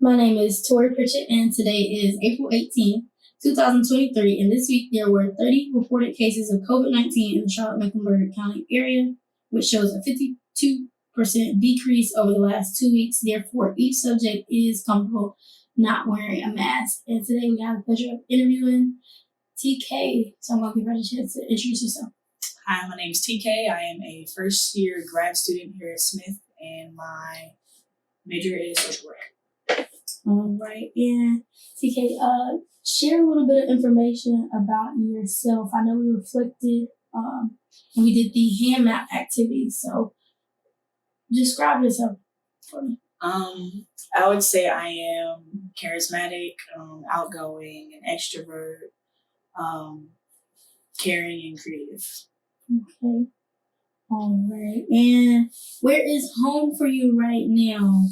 My name is Tori Pritchett, and today is April 18th, 2023. And this week, there were 30 reported cases of COVID-19 in the Charlotte-Mecklenburg County area, which shows a 52% decrease over the last 2 weeks. Therefore, each subject is comfortable not wearing a mask. And today, we have the pleasure of interviewing TK. So I'm going to give her a chance to introduce yourself. Hi, my name is TK. I am a first-year grad student here at Smith, and my major is social work. All right, and TK, share a little bit of information about yourself. I know we reflected and we did the hand map activity, so describe yourself for me. I would say I am charismatic, outgoing, an extrovert, caring, and creative. Okay. All right, and where is home for you right now?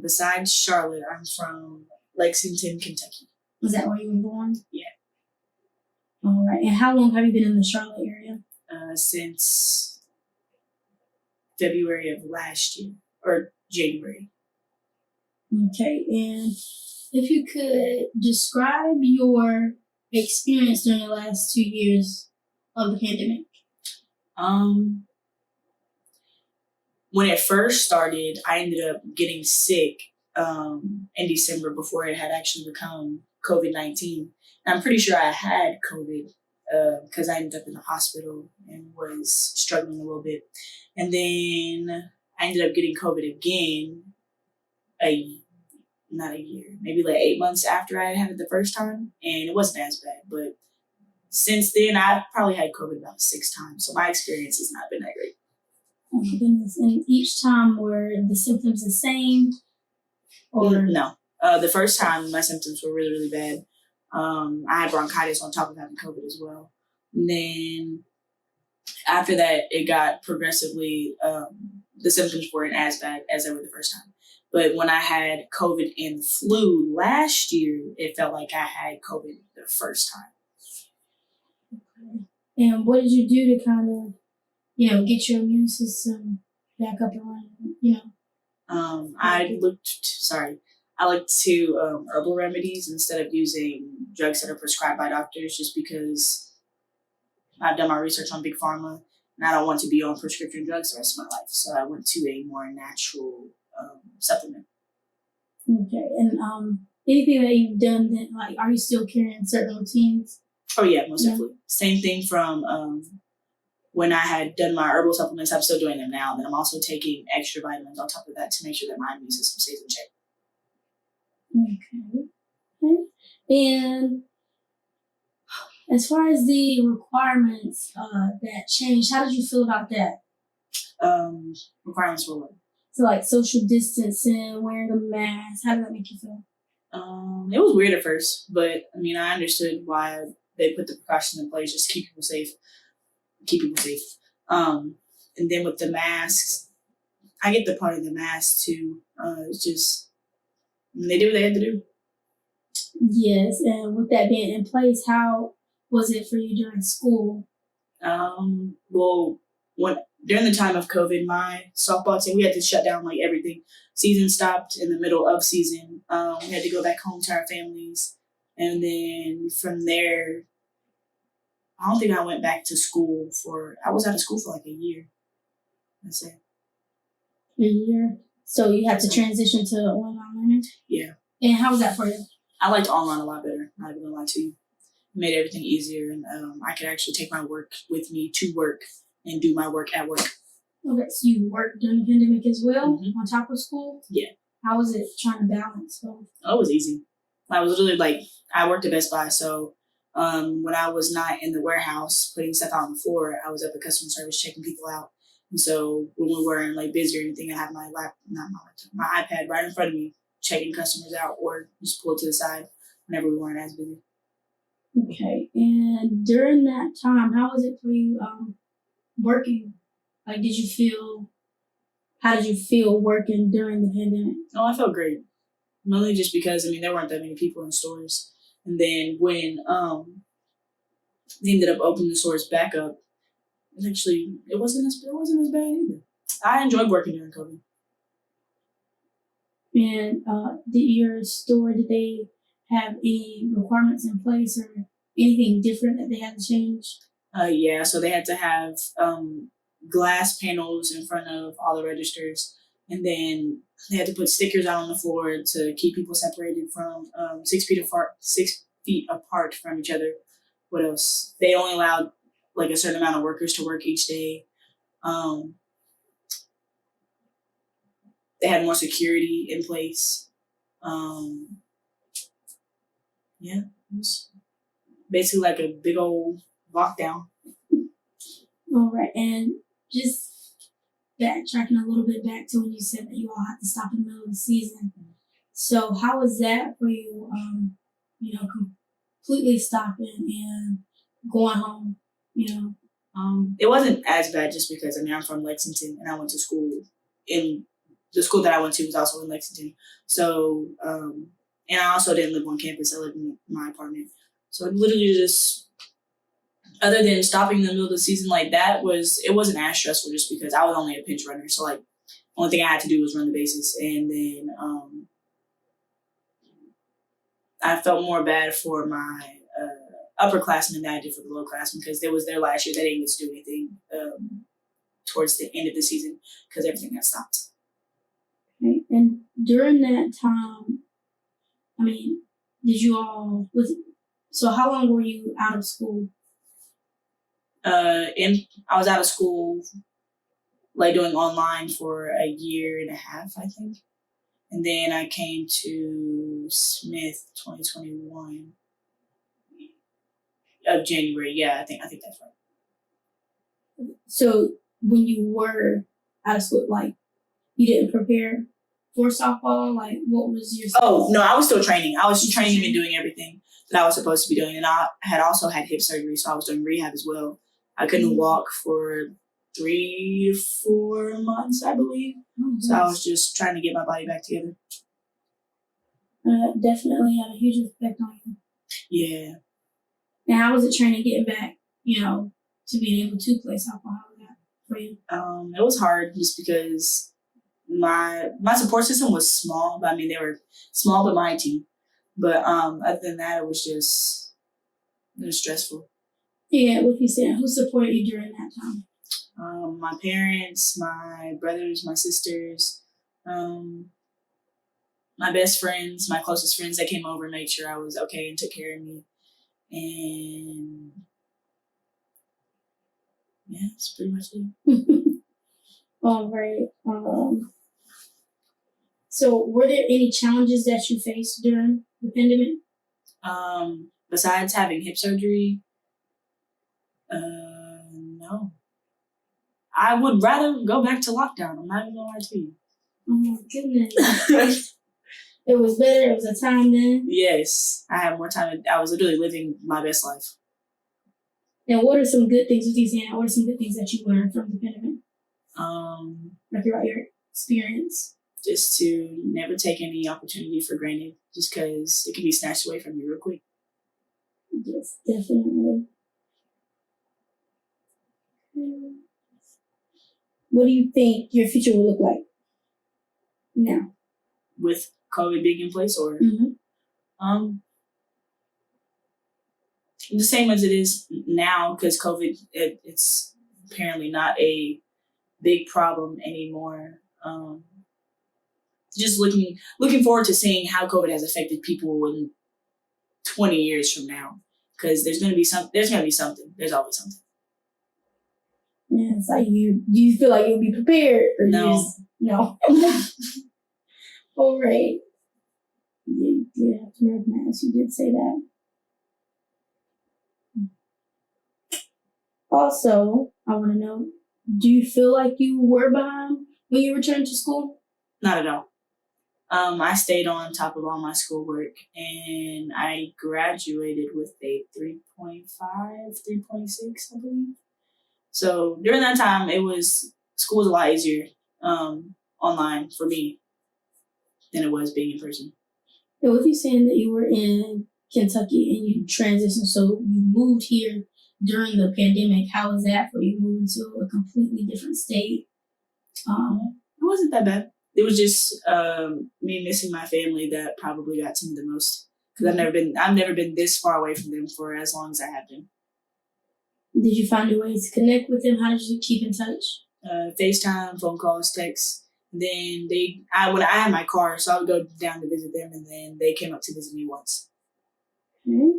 Besides Charlotte, I'm from Lexington, Kentucky. Is that where you were born? Yeah. All right, and how long have you been in the Charlotte area? Since February of last year, or January. Okay, and if you could describe your experience during the last 2 years of the pandemic. When it first started, I ended up getting sick in December before it had actually become COVID-19. And I'm pretty sure I had COVID because I ended up in the hospital and was struggling a little bit. And then I ended up getting COVID again, not a year, maybe like 8 months after I had it the first time. And it wasn't as bad. But since then, I've probably had COVID about 6 times. So my experience has not been that great. Oh my goodness. And each time were the symptoms the same? Or No. The first time my symptoms were really, really bad. I had bronchitis on top of having COVID as well. And then after that, it got progressively, the symptoms weren't as bad as they were the first time. But when I had COVID and the flu last year, it felt like I had COVID the first time. Okay. And what did you do to kind of, get your immune system back up and running, I looked to herbal remedies instead of using drugs that are prescribed by doctors, just because I've done my research on Big Pharma and I don't want to be on prescription drugs the rest of my life. So I went to a more natural supplement. Okay. And anything that you've done, that, are you still carrying certain routines? Oh, yeah, most definitely. Same thing from when I had done my herbal supplements. I'm still doing them now. Then I'm also taking extra vitamins on top of that to make sure that my immune system stays in check. Okay. And as far as the requirements that changed, how did you feel about that? Requirements for what? So like social distancing, wearing a mask, how did that make you feel? It was weird at first, but I understood why they put the precautions in place just to keep people safe. And then with the masks, I get the part of the mask too. It's just, they do what they had to do. Yes, and with that being in place, how was it for you during school? Well, during the time of COVID, my softball team, we had to shut down like everything. Season stopped in the middle of season. We had to go back home to our families. And then from there, I don't think I went back to school I was out of school for like a year. That's it. A year? So you had to transition to online learning? Yeah. And how was that for you? I liked online a lot better, not even gonna lie to you. It made everything easier, and I could actually take my work with me to work and do my work at work. Okay, so you worked during the pandemic as well, on top of school? Yeah. How was it trying to balance both? Oh, it was easy. I was literally I worked at Best Buy, so when I was not in the warehouse putting stuff out on the floor, I was at the customer service checking people out. And so when we weren't busy or anything, I had my iPad right in front of me, checking customers out, or just pull it to the side whenever we weren't as busy. Okay, and during that time, how was it for you working? How did you feel working during the pandemic? Oh, I felt great. Mainly just because, there weren't that many people in stores. And then when they ended up opening the stores back up, it wasn't as bad either. I enjoyed working during COVID. And did they have any requirements in place or anything different that they had to change? Yeah, so they had to have glass panels in front of all the registers, and then they had to put stickers out on the floor to keep people separated from 6 feet apart, 6 feet apart from each other. What else? They only allowed like a certain amount of workers to work each day. Um, they had more security in place. Yeah, it was basically like a big old lockdown. All right, and just backtracking a little bit back to when you said that you all had to stop in the middle of the season. So how was that for you? Completely stopping and going home. It wasn't as bad just because I'm from Lexington and I went to school in the school that I went to was also in Lexington. So and I also didn't live on campus. I lived in my apartment. So literally just other than stopping in the middle of the season like that it wasn't as stressful just because I was only a pinch runner. So like only thing I had to do was run the bases, and then I felt more bad for my upperclassmen than I did for the lowerclassmen because they was there last year. They didn't get to do anything towards the end of the season because everything got stopped. Okay. And during that time, so how long were you out of school? I was out of school like doing online for a year and a half, I think. And then I came to Smith 2021 of January. Yeah, I think that's right. So when you were out of school, like you didn't prepare for softball? Like what was your Oh no, I was still training. I was training and doing everything that I was supposed to be doing. And I had also had hip surgery, so I was doing rehab as well. I couldn't walk for 3 to 4 months, I believe. Oh, so I was just trying to get my body back together. Definitely had a huge effect on you. Yeah. And how was it training getting back, to being able to play softball? How was that for you? It was hard just because my support system was small. But they were small but mighty. But other than that, it was stressful. Yeah, what you saying? Who supported you during that time? My parents, my brothers, my sisters, my best friends, my closest friends that came over and made sure I was okay and took care of me. And yeah, that's pretty much it. All right. So were there any challenges that you faced during the pandemic? Besides having hip surgery, no. I would rather go back to lockdown. I'm not even gonna lie to you. Oh my goodness. It was better. It was a time then. Yes, I had more time. I was literally living my best life. And what are some good things with these? What are some good things that you learned from the pandemic? Like about your experience. Just to never take any opportunity for granted, just because it can be snatched away from you real quick. Yes, definitely. What do you think your future will look like now? With COVID being in place, or the same as it is now, because COVID it's apparently not a big problem anymore. Just looking forward to seeing how COVID has affected people in 20 years from now, because there's gonna be something. There's always something. Yeah, it's like do you feel like you'll be prepared, or no? No. All right. You did have to wear a mask. You did say that. Also, I want to know, do you feel like you were behind when you returned to school? Not at all. I stayed on top of all my schoolwork, and I graduated with a 3.5, 3.6, I believe. So during that time, school was a lot easier online for me than it was being in person. And with you saying that you were in Kentucky and you transitioned, so you moved here during the pandemic, how was that for you moving to a completely different state? It wasn't that bad. it was just me missing my family that probably got to me the most, because I've never been this far away from them for as long as I have been. Did you find a way to connect with them? How did you keep in touch? FaceTime, phone calls, texts. Then when I had my car, so I would go down to visit them, and then they came up to visit me once. Okay.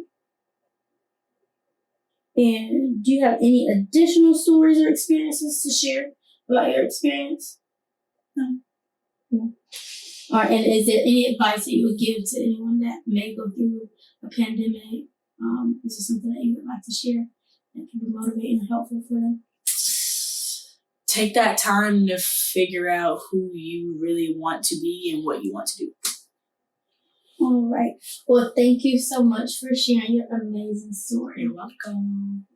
And do you have any additional stories or experiences to share about your experience? No. All right, and is there any advice that you would give to anyone that may go through a pandemic? Is there something that you would like to share that can be motivating and helpful for them? Take that time to figure out who you really want to be and what you want to do. All right. Well, thank you so much for sharing your amazing story. You're welcome.